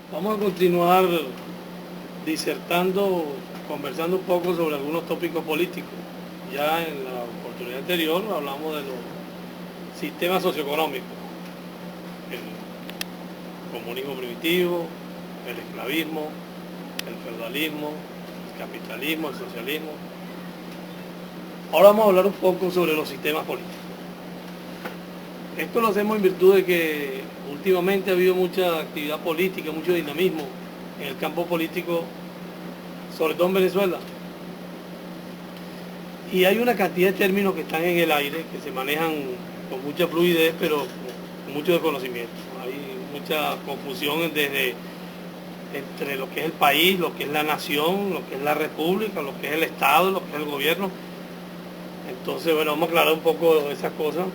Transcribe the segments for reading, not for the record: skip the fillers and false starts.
Vamos a continuar disertando, conversando un poco sobre algunos tópicos políticos. Ya en la oportunidad anterior hablamos de los sistemas socioeconómicos, el comunismo primitivo, el esclavismo, el feudalismo, el capitalismo, el socialismo. Ahora vamos a hablar un poco sobre los sistemas políticos. Esto lo hacemos en virtud de que últimamente ha habido mucha actividad política, mucho dinamismo en el campo político, sobre todo en Venezuela. Y hay una cantidad de términos que están en el aire, que se manejan con mucha fluidez, pero con mucho desconocimiento. Hay mucha confusión entre lo que es el país, lo que es la nación, lo que es la república, lo que es el Estado, lo que es el gobierno. Entonces, bueno, vamos a aclarar un poco esas cosas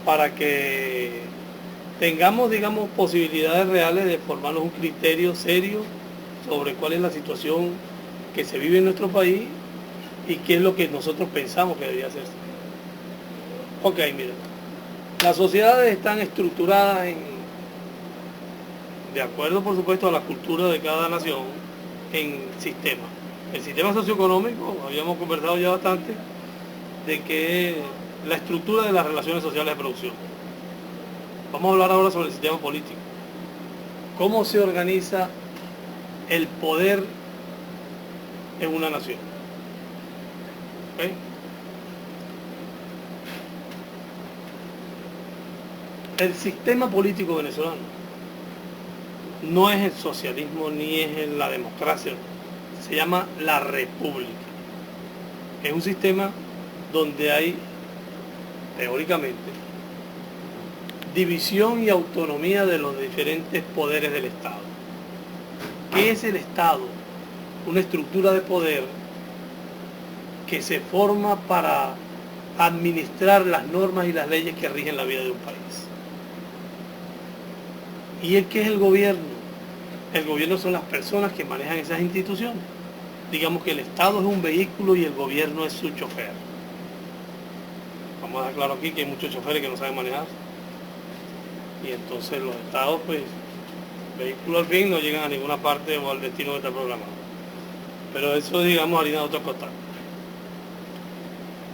para que tengamos, digamos, posibilidades reales de formarnos un criterio serio sobre cuál es la situación que se vive en nuestro país y qué es lo que nosotros pensamos que debería hacerse. Ok, mira, las sociedades están estructuradas de acuerdo, por supuesto, a la cultura de cada nación, en sistemas. El sistema socioeconómico, habíamos conversado ya bastante, de que la estructura de las relaciones sociales de producción. Vamos a hablar ahora sobre el sistema político. ¿Cómo se organiza el poder en una nación? ¿Okay? El sistema político venezolano no es el socialismo ni es la democracia, se llama la república. Es un sistema donde hay, teóricamente, división y autonomía de los diferentes poderes del Estado. ¿Qué es el Estado? Una estructura de poder que se forma para administrar las normas y las leyes que rigen la vida de un país. ¿Y qué es el gobierno? El gobierno son las personas que manejan esas instituciones. Digamos que el Estado es un vehículo y el gobierno es su chofer. Vamos a dejar claro aquí que hay muchos choferes que no saben manejar. Y entonces los estados, pues, vehículo al fin, no llegan a ninguna parte o al destino que está programado. Pero eso es, digamos, harina de otro costal.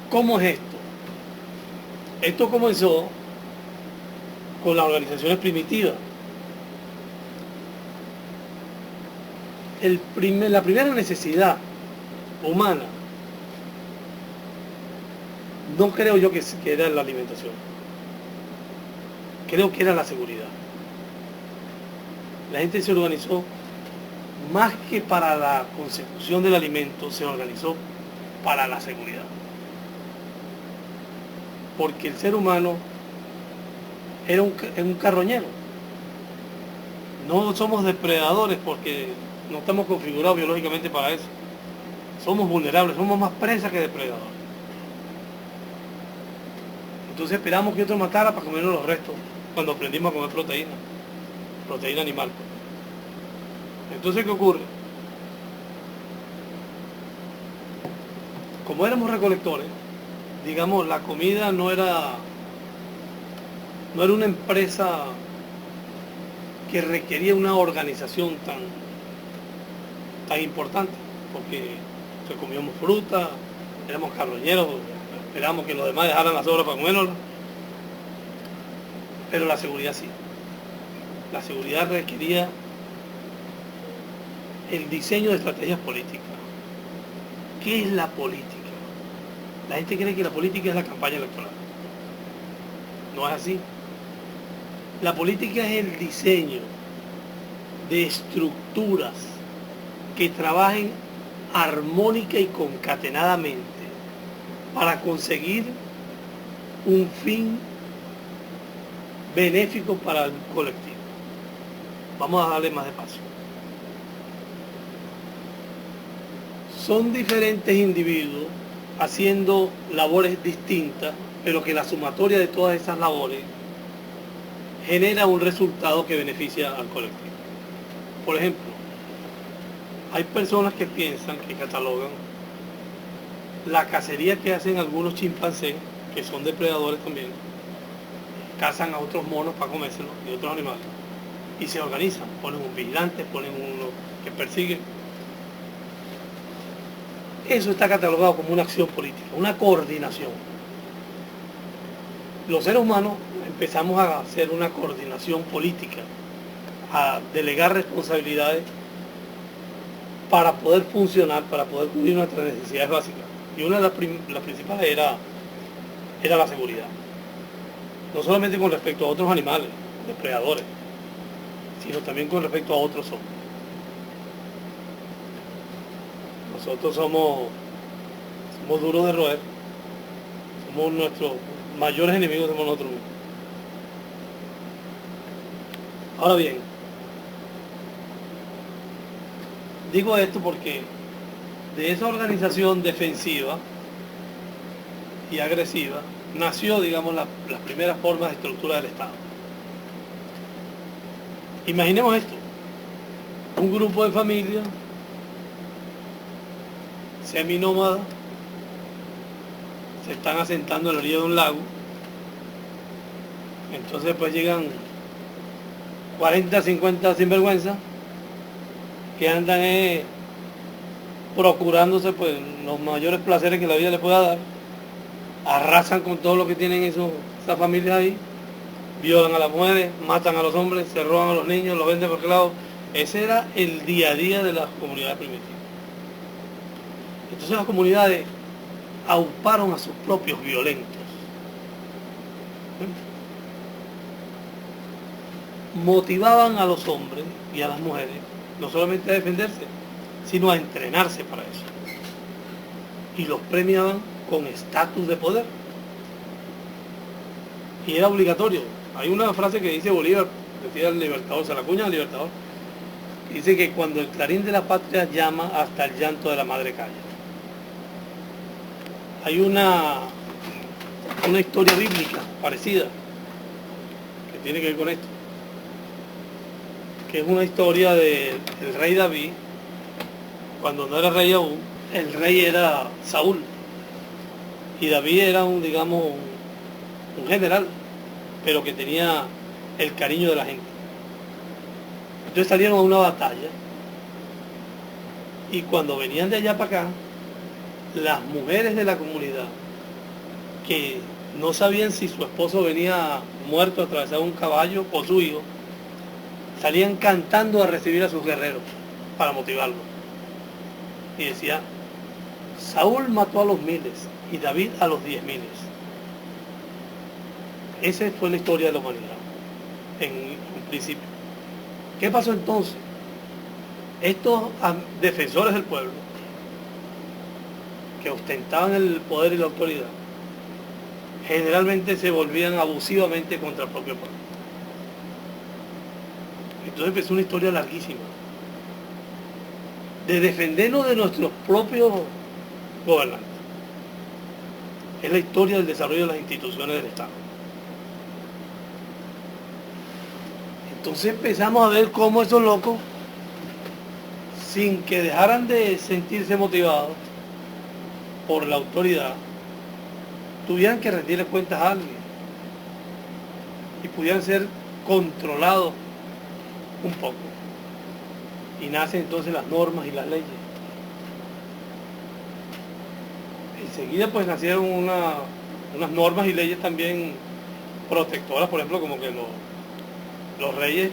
¿Cómo es esto? Esto comenzó con las organizaciones primitivas. La primera necesidad humana, no creo yo que era la alimentación. Creo que era la seguridad. La gente se organizó más que para la consecución del alimento, se organizó para la seguridad. Porque el ser humano era un carroñero. No somos depredadores porque no estamos configurados biológicamente para eso. Somos vulnerables, somos más presas que depredadores. Entonces esperamos que otro matara para comernos los restos cuando aprendimos a comer proteína animal. Entonces, ¿qué ocurre? Como éramos recolectores, digamos, la comida no era una empresa que requería una organización tan importante, porque comíamos fruta, éramos carroñeros, esperábamos que los demás dejaran las sobras para comérnoslas, pero la seguridad sí. La seguridad requería el diseño de estrategias políticas. ¿Qué es la política? La gente cree que la política es la campaña electoral. No es así. La política es el diseño de estructuras que trabajen armónica y concatenadamente para conseguir un fin benéfico para el colectivo. Vamos a darle más despacio. Son diferentes individuos haciendo labores distintas, pero que la sumatoria de todas esas labores genera un resultado que beneficia al colectivo. Por ejemplo, hay personas que piensan, que catalogan la cacería que hacen algunos chimpancés, que son depredadores también, cazan a otros monos para comérselos y otros animales, y se organizan, ponen un vigilante, ponen uno que persigue. Eso está catalogado como una acción política, una coordinación. Los seres humanos empezamos a hacer una coordinación política, a delegar responsabilidades para poder funcionar, para poder cubrir nuestras necesidades básicas. Y una de las principales era la seguridad. No solamente con respecto a otros animales, depredadores, sino también con respecto a otros hombres. Nosotros somos duros de roer, somos nuestros mayores enemigos, somos nosotros mismos. Ahora bien, digo esto porque de esa organización defensiva y agresiva nació, digamos, las primeras formas de estructura del Estado. Imaginemos esto: un grupo de familias seminómadas se están asentando en la orilla de un lago. Entonces pues llegan 40, 50 sinvergüenzas que andan procurándose pues los mayores placeres que la vida le pueda dar, arrasan con todo lo que tienen esas familias ahí, violan a las mujeres, matan a los hombres, se roban a los niños, los venden por aquel lado. Ese era el día a día de las comunidades primitivas. Entonces las comunidades auparon a sus propios violentos. Motivaban a los hombres y a las mujeres no solamente a defenderse, sino a entrenarse para eso. Y los premiaban con estatus de poder. Y era obligatorio. Hay una frase que dice Bolívar, decía el Libertador, se la cuña al Libertador, dice que cuando el clarín de la patria llama, hasta el llanto de la madre calla. Hay una historia bíblica parecida que tiene que ver con esto, que es una historia del rey David. Cuando no era rey aún, el rey era Saúl y David era un general, pero que tenía el cariño de la gente. Entonces salieron a una batalla y cuando venían de allá para acá, las mujeres de la comunidad que no sabían si su esposo venía muerto atravesado un caballo o su hijo, salían cantando a recibir a sus guerreros para motivarlos. Y decía: Saúl mató a los miles y David a los 10.000. Esa fue la historia de la humanidad en un principio. ¿Qué pasó entonces? Estos defensores del pueblo, que ostentaban el poder y la autoridad, generalmente se volvían abusivamente contra el propio pueblo. Entonces empezó una historia larguísima de defendernos de nuestros propios gobernantes. Es la historia del desarrollo de las instituciones del Estado. Entonces empezamos a ver cómo esos locos, sin que dejaran de sentirse motivados por la autoridad, tuvieran que rendirle cuentas a alguien y pudieran ser controlados un poco. Y nacen entonces las normas y las leyes. Enseguida pues nacieron unas normas y leyes también protectoras, por ejemplo, como que los reyes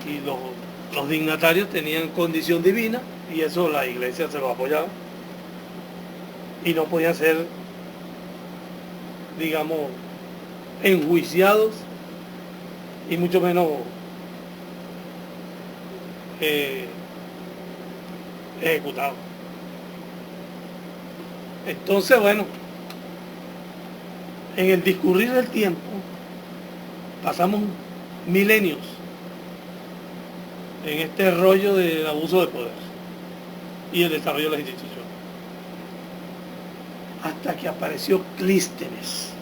y los dignatarios tenían condición divina, y eso la iglesia se lo apoyaba, y no podían ser, digamos, enjuiciados y mucho menos ejecutados. Entonces, bueno, en el discurrir del tiempo pasamos milenios en este rollo del abuso de poder y el desarrollo de las instituciones, hasta que apareció Clístenes.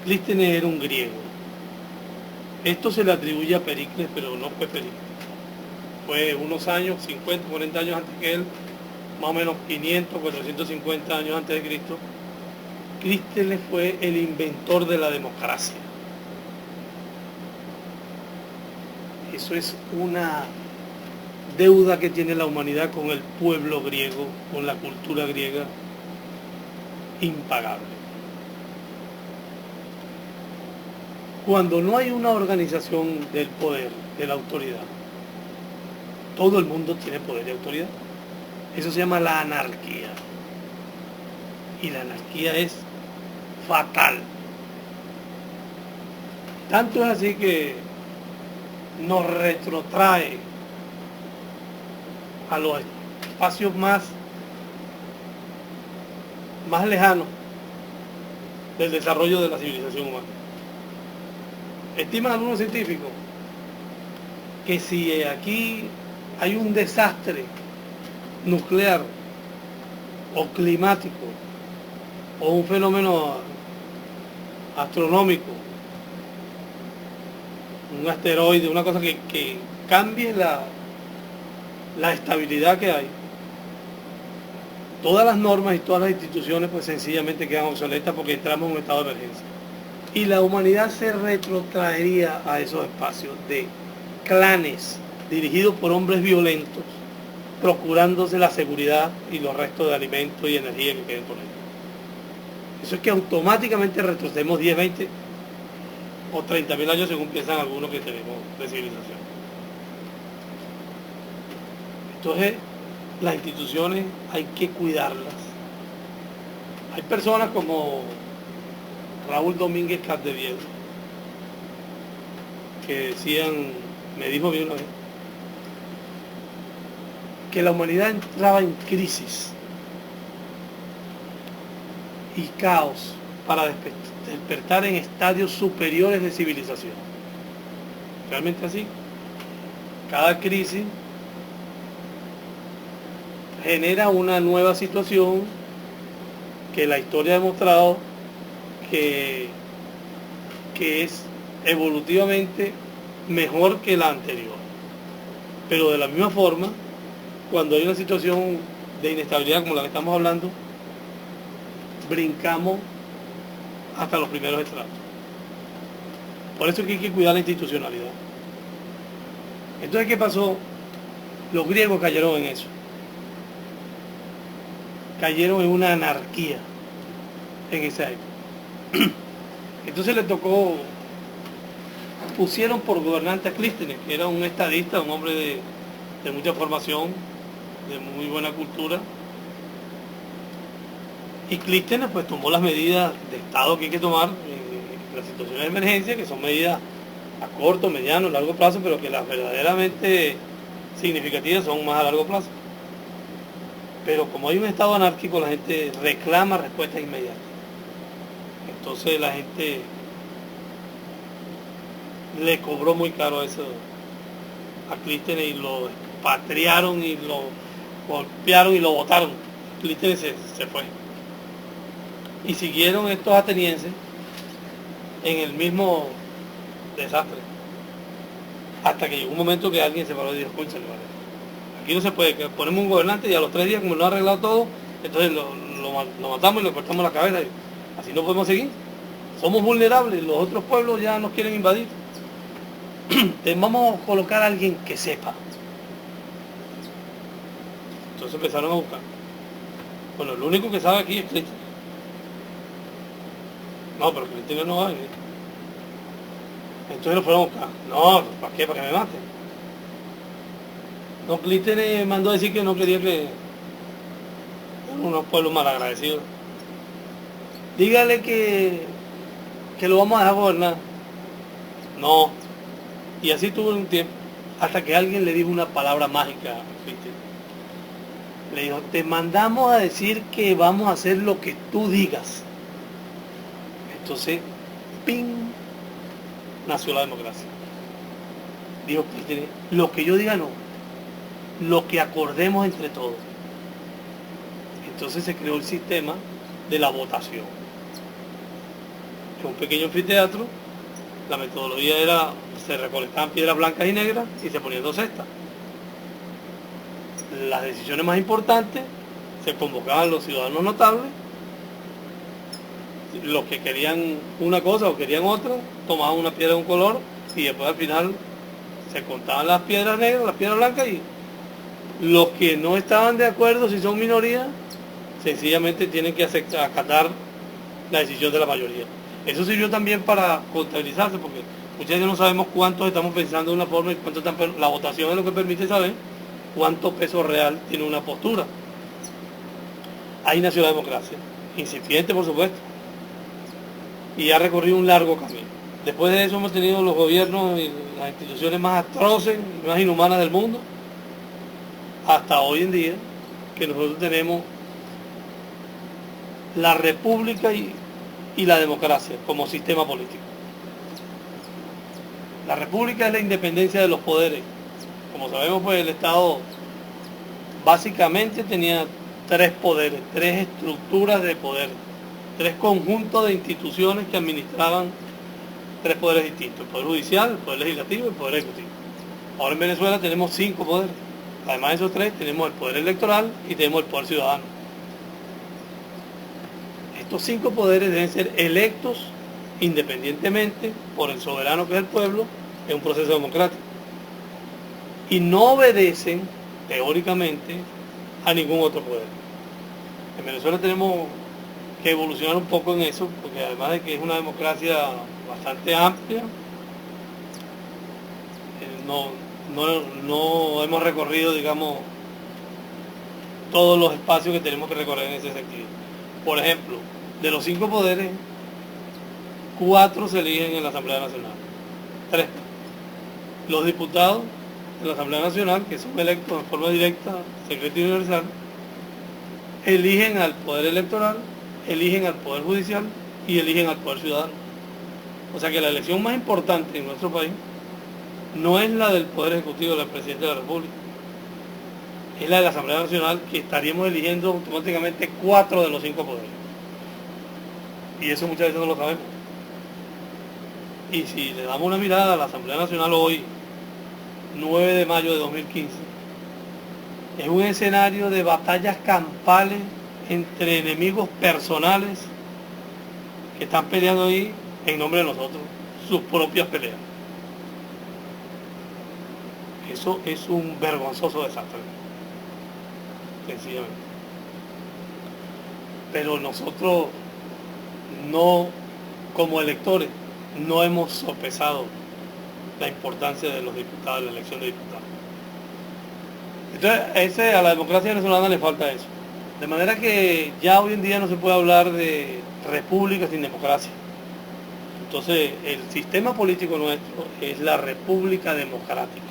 Clístenes era un griego. Esto se le atribuye a Pericles, pero no fue Pericles. Fue unos años, 50, 40 años antes que él, más o menos 500, 450 años antes de Cristo. Clístenes fue el inventor de la democracia. Eso es una deuda que tiene la humanidad con el pueblo griego, con la cultura griega, impagable. Cuando no hay una organización del poder, de la autoridad, todo el mundo tiene poder y autoridad. Eso se llama la anarquía. Y la anarquía es fatal. Tanto es así que nos retrotrae a los espacios más lejanos del desarrollo de la civilización humana. Estiman algunos científicos que si aquí hay un desastre nuclear o climático o un fenómeno astronómico, un asteroide, una cosa que cambie la estabilidad que hay, todas las normas y todas las instituciones pues sencillamente quedan obsoletas porque entramos en un estado de emergencia. Y la humanidad se retrotraería a esos espacios de clanes dirigidos por hombres violentos, procurándose la seguridad y los restos de alimentos y energía que queden por ahí. Eso es que automáticamente retrocedemos 10, 20 o 30.000 años según piensan algunos que tenemos de civilización. Entonces, las instituciones hay que cuidarlas. Hay personas como Raúl Domínguez Capdeview que decían, me dijo bien una vez, que la humanidad entraba en crisis y caos para despertar en estadios superiores de civilización. Realmente así. Cada crisis genera una nueva situación que la historia ha demostrado que es evolutivamente mejor que la anterior. Pero de la misma forma, cuando hay una situación de inestabilidad como la que estamos hablando, brincamos hasta los primeros estratos. Por eso es que hay que cuidar la institucionalidad. Entonces, ¿qué pasó? Los griegos cayeron en eso. Cayeron en una anarquía en esa época. Entonces le tocó, pusieron por gobernante a Clístenes, que era un estadista, un hombre de mucha formación, de muy buena cultura. Y Clístenes pues tomó las medidas de Estado que hay que tomar en las situaciones de emergencia, que son medidas a corto, mediano, largo plazo, pero que las verdaderamente significativas son más a largo plazo. Pero como hay un estado anárquico, la gente reclama respuestas inmediatas. Entonces la gente le cobró muy caro eso a Clístenes y lo expatriaron y lo golpearon y lo botaron. Clístenes se fue. Y siguieron estos atenienses en el mismo desastre. Hasta que llegó un momento que alguien se paró y dijo, escúchale, vale, aquí no se puede, que ponemos un gobernante y a los 3 días, como lo ha arreglado todo, entonces lo matamos y le cortamos la cabeza. Y así no podemos seguir. Somos vulnerables, los otros pueblos ya nos quieren invadir. Entonces vamos a colocar a alguien que sepa. Entonces empezaron a buscar. Bueno, lo único que sabe aquí es Clístenes. No, pero Clístenes no va a venir. Entonces lo fueron a buscar. No, ¿para qué? Para que me maten. No, Clístenes mandó a decir que no quería que eran unos pueblos malagradecidos. Dígale que lo vamos a dejar gobernar. No. Y así tuvo un tiempo, hasta que alguien le dijo una palabra mágica a Clístenes. Le dijo, te mandamos a decir que vamos a hacer lo que tú digas. Entonces, ¡ping!, nació la democracia. Dijo Clístenes, lo que yo diga no, lo que acordemos entre todos. Entonces se creó el sistema de la votación. En un pequeño anfiteatro, la metodología era, se recolectaban piedras blancas y negras y se ponían 2 cestas. Las decisiones más importantes se convocaban los ciudadanos notables, los que querían una cosa o querían otra, tomaban una piedra de un color y después al final se contaban las piedras negras, las piedras blancas, y los que no estaban de acuerdo, si son minoría, sencillamente tienen que acatar la decisión de la mayoría. Eso sirvió también para contabilizarse, porque muchas veces no sabemos cuántos estamos pensando de una forma y cuánto están, la votación es lo que permite saber cuánto peso real tiene una postura. Ahí nació la democracia, incipiente por supuesto, y ha recorrido un largo camino. Después de eso hemos tenido los gobiernos y las instituciones más atroces, más inhumanas del mundo, hasta hoy en día, que nosotros tenemos la república y la democracia como sistema político. La república es la independencia de los poderes. Como sabemos, pues el Estado básicamente tenía tres poderes, tres estructuras de poder, tres conjuntos de instituciones que administraban tres poderes distintos: el poder judicial, el poder legislativo y el poder ejecutivo. Ahora en Venezuela tenemos 5 poderes. Además de esos tres, tenemos el poder electoral y tenemos el poder ciudadano. Estos 5 poderes deben ser electos independientemente por el soberano, que es el pueblo, en un proceso democrático. Y no obedecen, teóricamente, a ningún otro poder. En Venezuela tenemos que evolucionar un poco en eso, porque además de que es una democracia bastante amplia, no hemos recorrido, digamos, todos los espacios que tenemos que recorrer en ese sentido. Por ejemplo, de los 5 poderes, 4 se eligen en la Asamblea Nacional. 3. Los diputados de la Asamblea Nacional, que son electos en forma directa, secreta y universal, eligen al poder electoral, eligen al poder judicial y eligen al poder ciudadano. O sea que la elección más importante en nuestro país no es la del poder ejecutivo del presidente de la República, es la de la Asamblea Nacional, que estaríamos eligiendo automáticamente 4 de los 5 poderes. Y eso muchas veces no lo sabemos. Y si le damos una mirada a la Asamblea Nacional hoy, 9 de mayo de 2015, es un escenario de batallas campales entre enemigos personales que están peleando ahí en nombre de nosotros, sus propias peleas. Eso es un vergonzoso desastre, sencillamente. Pero nosotros no, como electores, no hemos sopesado la importancia de los diputados, de la elección de diputados. Entonces, a la democracia venezolana le falta eso. De manera que ya hoy en día no se puede hablar de república sin democracia. Entonces, el sistema político nuestro es la república democrática.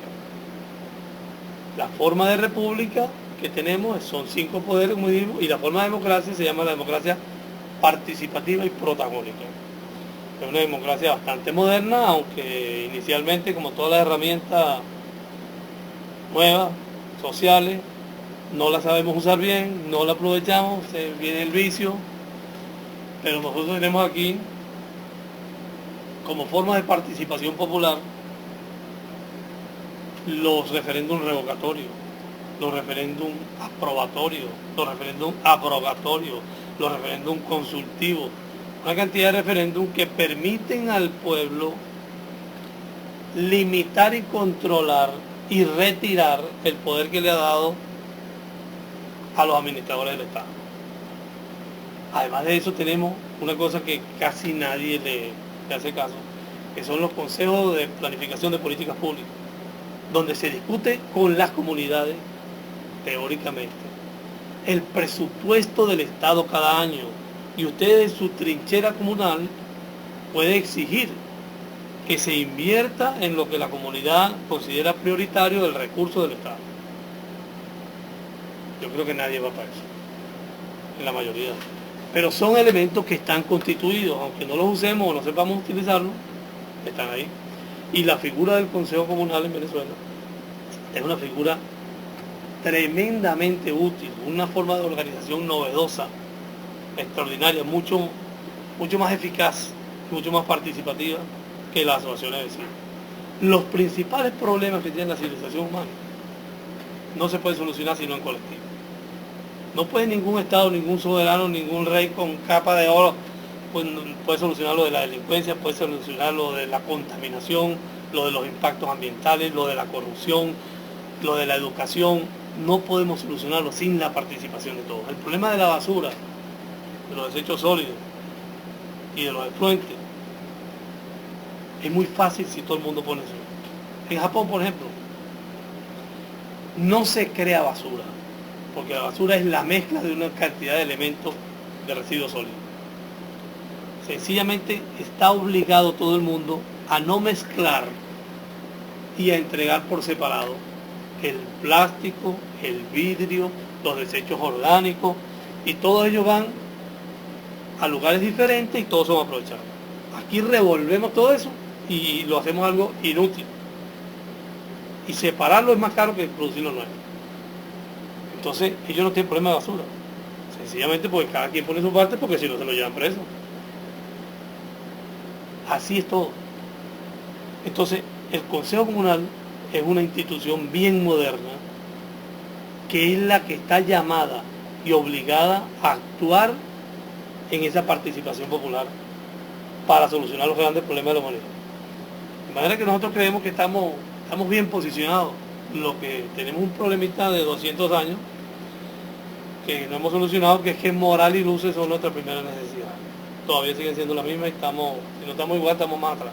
La forma de república que tenemos son 5 poderes, como dijimos, y la forma de democracia se llama la democracia participativa y protagónica. Es una democracia bastante moderna, aunque inicialmente, como todas las herramientas nuevas, sociales, no las sabemos usar bien, no la aprovechamos, viene el vicio, pero nosotros tenemos aquí, como forma de participación popular, los referéndums revocatorios, los referéndums aprobatorios, los referéndums abrogatorios, los referéndums consultivos, una cantidad de referéndums que permiten al pueblo limitar y controlar y retirar el poder que le ha dado a los administradores del Estado. Además de eso, tenemos una cosa que casi nadie le hace caso, que son los consejos de planificación de políticas públicas, donde se discute con las comunidades, teóricamente, el presupuesto del Estado cada año, y usted en su trinchera comunal puede exigir que se invierta en lo que la comunidad considera prioritario del recurso del Estado. Yo creo que nadie va para eso, en la mayoría. Pero son elementos que están constituidos, aunque no los usemos o no sepamos utilizarlos, están ahí. Y la figura del Consejo Comunal en Venezuela es una figura tremendamente útil, una forma de organización novedosa, extraordinaria, mucho más eficaz, mucho más participativa que las asociaciones de vecinos. Los principales problemas que tiene la civilización humana no se pueden solucionar sino en colectivo. No puede ningún Estado, ningún soberano, ningún rey con capa de oro puede solucionar lo de la delincuencia, puede solucionar lo de la contaminación, lo de los impactos ambientales, lo de la corrupción, lo de la educación. No podemos solucionarlo sin la participación de todos. El problema de la basura, de los desechos sólidos y de los efluentes, es muy fácil si todo el mundo pone eso. En Japón, por ejemplo, no se crea basura, porque la basura es la mezcla de una cantidad de elementos de residuos sólidos. Sencillamente está obligado todo el mundo a no mezclar y a entregar por separado el plástico, el vidrio, los desechos orgánicos, y todos ellos van a lugares diferentes y todos son aprovechados. Aquí revolvemos todo eso y lo hacemos algo inútil. Y separarlo es más caro que producirlo nuevo. Entonces ellos no tienen problema de basura. Sencillamente porque cada quien pone su parte, porque si no se lo llevan preso. Así es todo. Entonces el Consejo Comunal es una institución bien moderna, que es la que está llamada y obligada a actuar en esa participación popular para solucionar los grandes problemas de la humanidad. De manera que nosotros creemos que estamos bien posicionados. Lo que tenemos un problemita de 200 años que no hemos solucionado, que es que moral y luces son nuestra primera necesidad. Todavía siguen siendo las mismas y si no estamos igual, estamos más atrás.